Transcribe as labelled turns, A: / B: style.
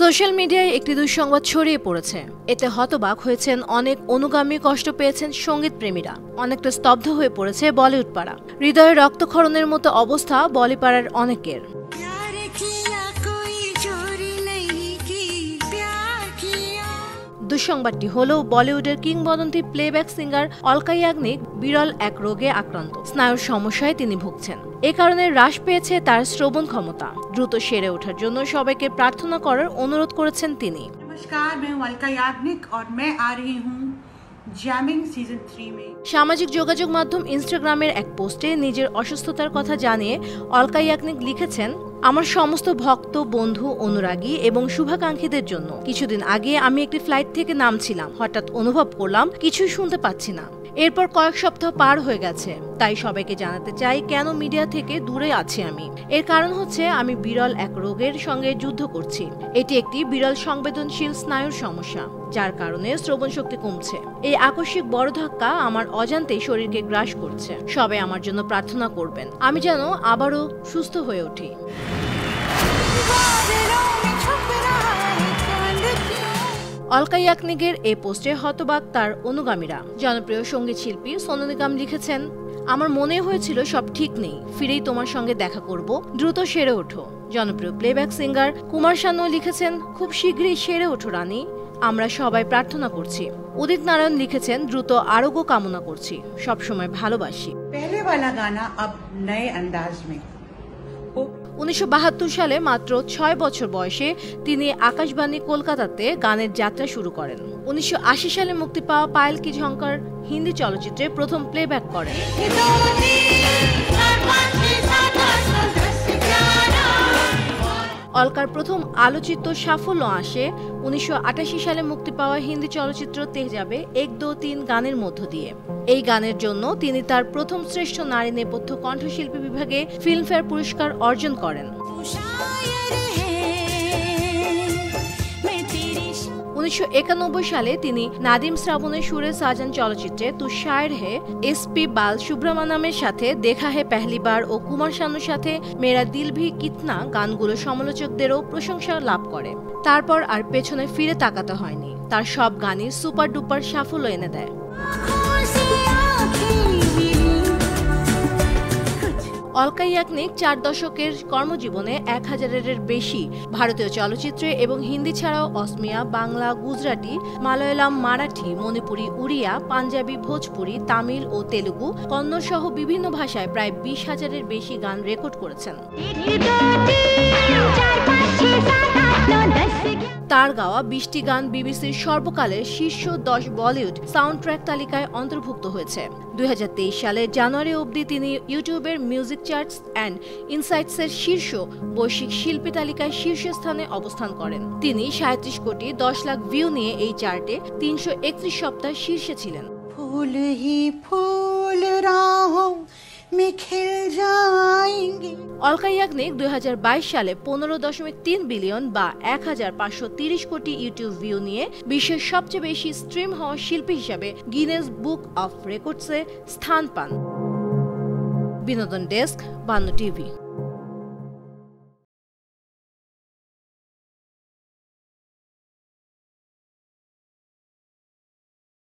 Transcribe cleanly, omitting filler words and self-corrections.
A: Social মিডিয়ায় একটি দুঃসংবাদ ছড়িয়ে পড়েছে। এতে হতবাক হয়েছেন অনেক অনুগামী, কষ্ট পেয়েছেন সঙ্গীত প্রেমীরা, অনেকটা স্তব্ধ হয়ে পড়েছে বলিউড পাড়া। হৃদয়ে রক্তক্ষরণের মতো অবস্থা বলিপাড়ার অনেকের। দুঃসংবাদটি হল বলিউডের কিংবদন্তি প্লেব্যাক সিঙ্গার অলকা ইয়াগনিক বিরল এক রোগে আক্রান্ত। স্নায়ুর সমস্যায় তিনি ভুগছেন। এ কারণে হ্রাস পেয়েছে তার শ্রবণ ক্ষমতা। দ্রুত সেরে ওঠার জন্য সবাইকে প্রার্থনা করার অনুরোধ করেছেন তিনি।
B: नमस्कार, मैं हूं अलका याग्निक और मैं आ रही हूं जैमिंग सीजन 3 में।
A: সামাজিক যোগাযোগ মাধ্যম ইনস্টাগ্রামের এক পোস্টে নিজের অসুস্থতার কথা জানিয়ে অলকা ইয়াগনিক লিখেছেন, আমার সমস্ত ভক্ত, বন্ধু, অনুরাগী এবং শুভাকাঙ্ক্ষীদের জন্য কিছুদিন আগে আমি একটি ফ্লাইট থেকে নামছিলাম। হঠাৎ অনুভব করলাম কিছুই শুনতে পাচ্ছি না। এরপর কয়েক সপ্তাহ পার হয়ে গেছে। তাই সবাইকে জানাতে চাই কেন মিডিয়া থেকে দূরে আছি আমি। এর কারণ হচ্ছে আমি বিরল এক রোগের সঙ্গে যুদ্ধ করছি। এটি একটি বিরল সংবেদনশীল স্নায়ুর সমস্যা, যার কারণে শ্রবণ শক্তি কমছে। এই আকস্মিক বড় ধাক্কা আমার অজান্তেই শরীরকে গ্রাস করছে। সবাই আমার জন্য প্রার্থনা করবেন, আমি যেন আবারও সুস্থ হয়ে উঠি। অলকা ইয়াগনিকের এই পোস্টে হতবাক তার অনুগামীরা। জনপ্রিয় সঙ্গীত শিল্পী সোনু নিগম লিখেছেন, আমার মনে হয়েছিল সব ঠিক নেই, ফিরেই তোমার সঙ্গে দেখা করব, দ্রুত সেরে ওঠো। জনপ্রিয় প্লেব্যাক সিঙ্গার কুমার শানু লিখেছেন, খুব শীঘ্রই সেরে ওঠো রানী, আমরা সবাই প্রার্থনা করছি। উদিত নারায়ণ লিখেছেন, দ্রুত আরোগ্য কামনা করছি, সবসময় ভালোবাসি।
B: पहले वाला गाना अब नए अंदाज में।
A: 1972 সালে মাত্র 6 বছর বয়সে তিনি আকাশবাণী কলকাতাতে গানের যাত্রা শুরু করেন। 1980 সালে মুক্তি পাওয়া পায়েল কি ঝঙ্কার হিন্দি চলচ্চিত্রে প্রথম প্লেব্যাক করেন। অলকার প্রথম আলোচিত সাফল্য আসে 1988 সালে মুক্তি পাওয়া হিন্দি চলচ্চিত্র তেহজাবে 1, 2, 3 গানের মধ্য দিয়ে। এই গানের জন্য তিনি তার প্রথম শ্রেষ্ঠ নারী নেপথ্য কণ্ঠশিল্পী বিভাগে ফিল্মফেয়ার পুরস্কার অর্জন করেন। 1991 সালে তিনি নাদিম শ্রাবণের সুরে সাজান চলচ্চিত্রে তু শায়ের হে, এসপি বাল সুব্রমণ্যমের সাথে দেখা হে পেহলি বার ও কুমার শানুর সাথে মেরা দিল ভি কিতনা গানগুলো সমালোচকদেরও প্রশংসা লাভ করে। তারপর আর পেছনে ফিরে তাকাতে হয়নি, তার সব গানই সুপার ডুপার সাফল্য এনে দেয়। অলকা ইয়াগনিক 4 দশকের কর্মজীবনে 1000-এর বেশি ভারতীয় চলচ্চিত্রে এবং হিন্দি ছাড়াও অসমিয়া, বাংলা, গুজরাটি, মালয়ালম, মারাঠি, মণিপুরি, উড়িয়া, পাঞ্জাবি, ভোজপুরি, তামিল ও তেলুগু, কন্নড় সহ বিভিন্ন ভাষায় প্রায় 20,000-এর বেশি গান রেকর্ড করেছেন। তার গাওয়া 20টি গান বিবিসির সর্বকালের শীর্ষ 10 বলিউড সাউন্ড ট্র্যাক তালিকায় অন্তর্ভুক্ত হয়েছে। 2023 সালের জানুয়ারি অবধি তিনি ইউটিউবের মিউজিক চার্টস অ্যান্ড ইনসাইটসের শীর্ষ বৈশ্বিক শিল্পী তালিকায় শীর্ষস্থানে অবস্থান করেন। তিনি 37 কোটি 10 লাখ ভিউ নিয়ে এই চার্টে 331 সপ্তাহ শীর্ষে ছিলেন।
B: फूल ही फूल राहों में खिल जाएंगे।
A: অলকা ইয়াগনিক 2022 সালে 15.3 বিলিয়ন বা 1530 কোটি ইউটিউব ভিউ নিয়ে বিশ্বের সবচেয়ে বেশি স্ট্রিম হওয়া শিল্পী হিসাবে গিনেস বুক অফ রেকর্ডসে স্থান পান। বিনোদন ডেস্ক, বান্ন টিভি।